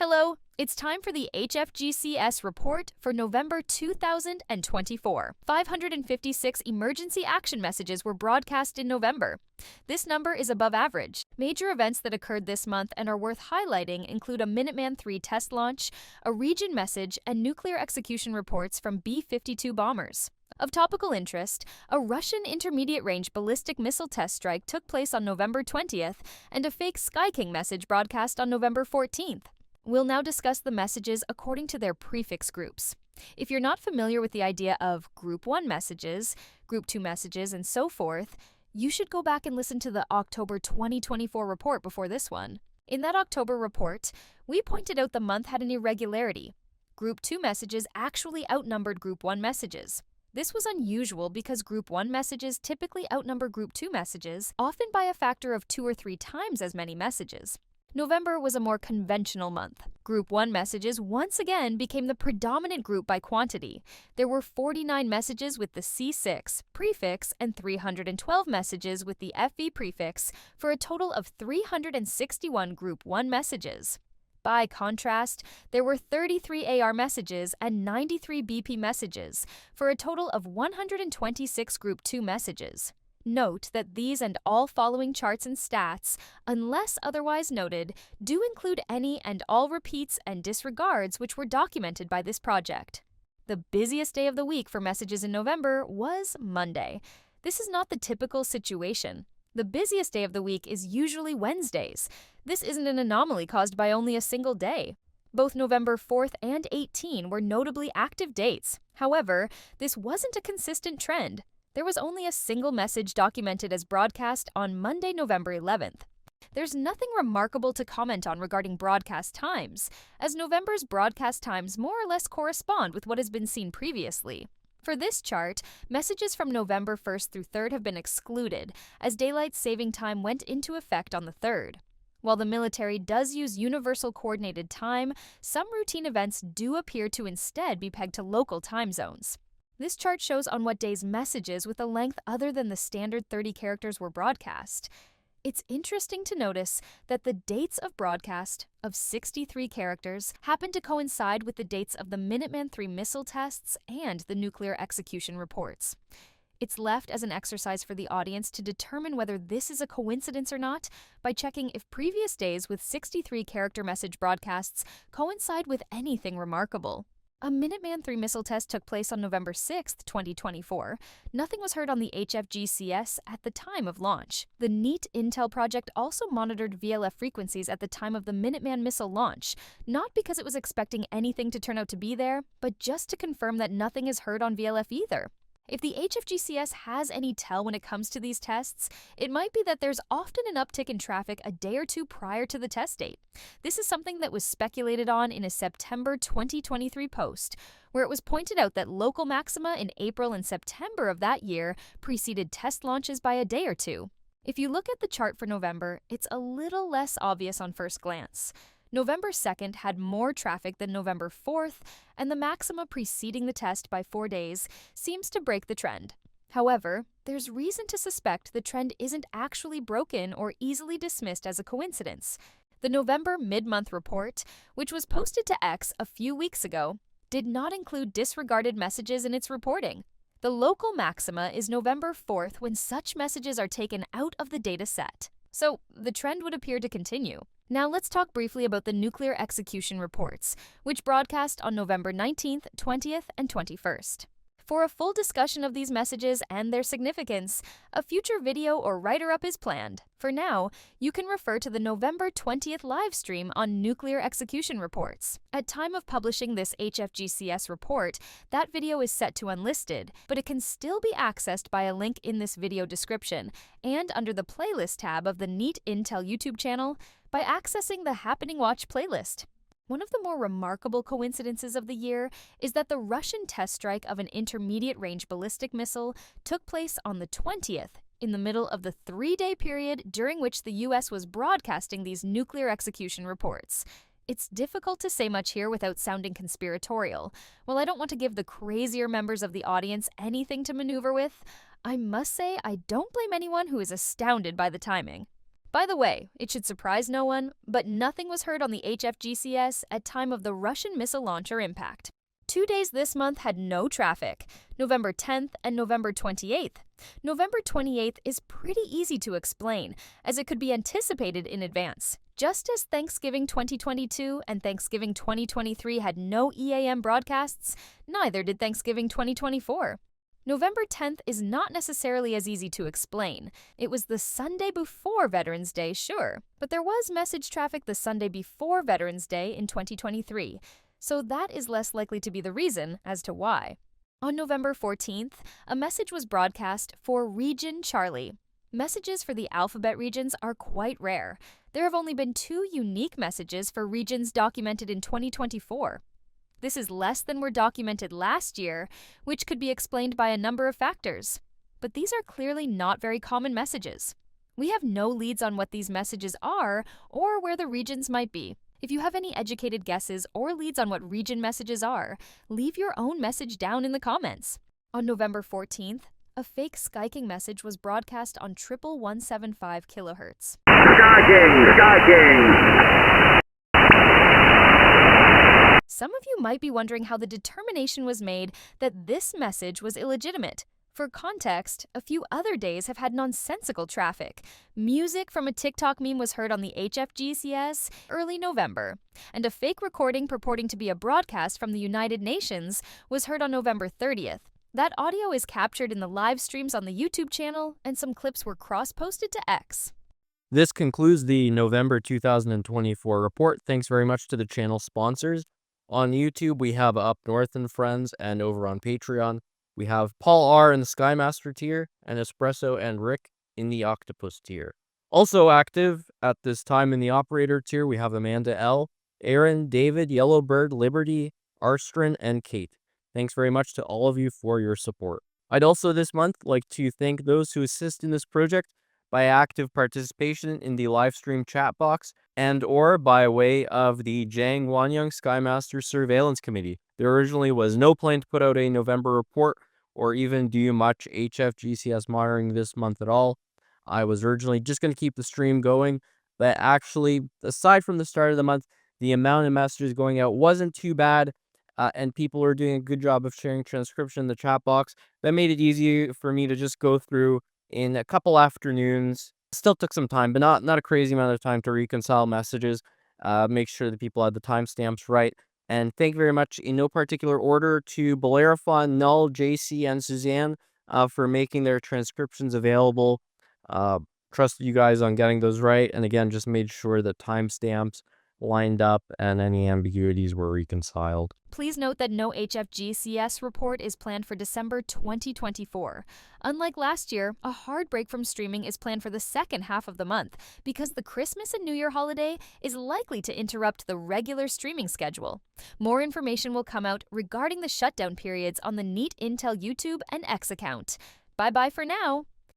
Hello, it's time for the HFGCS report for November 2024. 556 emergency action messages were broadcast in November. This number is above average. Major events that occurred this month and are worth highlighting include a Minuteman III test launch, a region message, and nuclear execution reports from B-52 bombers. Of topical interest, a Russian intermediate-range ballistic missile test strike took place on November 20th, and a fake Sky King message broadcast on November 14th. We'll now discuss the messages according to their prefix groups. If you're not familiar with the idea of Group 1 messages, Group 2 messages, and so forth, you should go back and listen to the October 2024 report before this one. In that October report, we pointed out the month had an irregularity. Group 2 messages actually outnumbered Group 1 messages. This was unusual because Group 1 messages typically outnumber Group 2 messages, often by a factor of 2 or 3 times as many messages. November was a more conventional month. Group 1 messages once again became the predominant group by quantity. There were 49 messages with the C6 prefix and 312 messages with the FV prefix for a total of 361 Group 1 messages. By contrast, there were 33 AR messages and 93 BP messages for a total of 126 Group 2 messages. Note that these and all following charts and stats, unless otherwise noted, do include any and all repeats and disregards which were documented by this project. The busiest day of the week for messages in November was Monday. This is not the typical situation. The busiest day of the week is usually Wednesdays. This isn't an anomaly caused by only a single day. Both November 4th and 18 were notably active dates. However, this wasn't a consistent trend. There was only a single message documented as broadcast on Monday, November 11th. There's nothing remarkable to comment on regarding broadcast times, as November's broadcast times more or less correspond with what has been seen previously. For this chart, messages from November 1st through 3rd have been excluded, as daylight saving time went into effect on the 3rd. While the military does use universal coordinated time, some routine events do appear to instead be pegged to local time zones. This chart shows on what days messages with a length other than the standard 30 characters were broadcast. It's interesting to notice that the dates of broadcast, of 63 characters, happen to coincide with the dates of the Minuteman III missile tests and the nuclear execution reports. It's left as an exercise for the audience to determine whether this is a coincidence or not by checking if previous days with 63 character message broadcasts coincide with anything remarkable. A Minuteman III missile test took place on November 6, 2024. Nothing was heard on the HFGCS at the time of launch. The NEAT Intel project also monitored VLF frequencies at the time of the Minuteman missile launch, not because it was expecting anything to turn out to be there, but just to confirm that nothing is heard on VLF either. If the HFGCS has any tell when it comes to these tests, it might be that there's often an uptick in traffic a day or two prior to the test date. This is something that was speculated on in a September 2023 post, where it was pointed out that local maxima in April and September of that year preceded test launches by a day or two. If you look at the chart for November, it's a little less obvious on first glance. November 2nd had more traffic than November 4th, and the maxima preceding the test by 4 days seems to break the trend. However, there's reason to suspect the trend isn't actually broken or easily dismissed as a coincidence. The November mid-month report, which was posted to X a few weeks ago, did not include disregarded messages in its reporting. The local maxima is November 4th when such messages are taken out of the data set. So the trend would appear to continue. Now let's talk briefly about the nuclear execution reports, which broadcast on November 19th, 20th, and 21st. For a full discussion of these messages and their significance, a future video or writer-up is planned. For now, you can refer to the November 20th live stream on nuclear execution reports. At time of publishing this HFGCS report, that video is set to unlisted, but it can still be accessed by a link in this video description and under the playlist tab of the NEAT Intel YouTube channel by accessing the Happening Watch playlist. One of the more remarkable coincidences of the year is that the Russian test strike of an intermediate-range ballistic missile took place on the 20th, in the middle of the 3-day period during which the US was broadcasting these nuclear execution reports. It's difficult to say much here without sounding conspiratorial. While I don't want to give the crazier members of the audience anything to maneuver with, I must say I don't blame anyone who is astounded by the timing. By the way, it should surprise no one, but nothing was heard on the HFGCS at time of the Russian missile launcher impact. 2 days this month had no traffic, November 10th and November 28th. November 28th is pretty easy to explain, as it could be anticipated in advance. Just as Thanksgiving 2022 and Thanksgiving 2023 had no EAM broadcasts, neither did Thanksgiving 2024. November 10th is not necessarily as easy to explain. It was the Sunday before Veterans Day, sure, but there was message traffic the Sunday before Veterans Day in 2023, so that is less likely to be the reason as to why. On November 14th, a message was broadcast for Region Charlie. Messages for the alphabet regions are quite rare. There have only been 2 unique messages for regions documented in 2024. This is less than were documented last year, which could be explained by a number of factors. But these are clearly not very common messages. We have no leads on what these messages are or where the regions might be. If you have any educated guesses or leads on what region messages are, leave your own message down in the comments. On November 14th, a fake Skyking message was broadcast on 11175 kHz. Skyking! Some of you might be wondering how the determination was made that this message was illegitimate. For context, a few other days have had nonsensical traffic. Music from a TikTok meme was heard on the HFGCS early November, and a fake recording purporting to be a broadcast from the United Nations was heard on November 30th. That audio is captured in the live streams on the YouTube channel, and some clips were cross-posted to X. This concludes the November 2024 report. Thanks very much to the channel sponsors. On YouTube, we have Up North and Friends, and over on Patreon, we have Paul R. in the Skymaster tier, and Espresso and Rick in the Octopus tier. Also active at this time in the Operator tier, we have Amanda L., Aaron, David, Yellowbird, Liberty, Arstrin, and Kate. Thanks very much to all of you for your support. I'd also this month like to thank those who assist in this project by active participation in the live stream chat box and or by way of the Jang Wanyang Skymaster Surveillance Committee. There originally was no plan to put out a November report or even do much HFGCS monitoring this month at all. I was originally just going to keep the stream going, but actually, aside from the start of the month, the amount of messages going out wasn't too bad, and people were doing a good job of sharing transcription in the chat box. That made it easy for me to just go through in a couple afternoons. Still took some time, but not a crazy amount of time to reconcile messages, make sure that people had the timestamps right. And thank you very much, in no particular order, to Bellerophon, Null, JC, and Suzanne for making their transcriptions available. Trusted you guys on getting those right, and again, just made sure that timestamps lined up and any ambiguities were reconciled. Please note that no HFGCS report is planned for December 2024. Unlike last year, a hard break from streaming is planned for the second half of the month because the Christmas and New Year holiday is likely to interrupt the regular streaming schedule. More information will come out regarding the shutdown periods on the Neat Intel YouTube and X account. Bye-bye for now.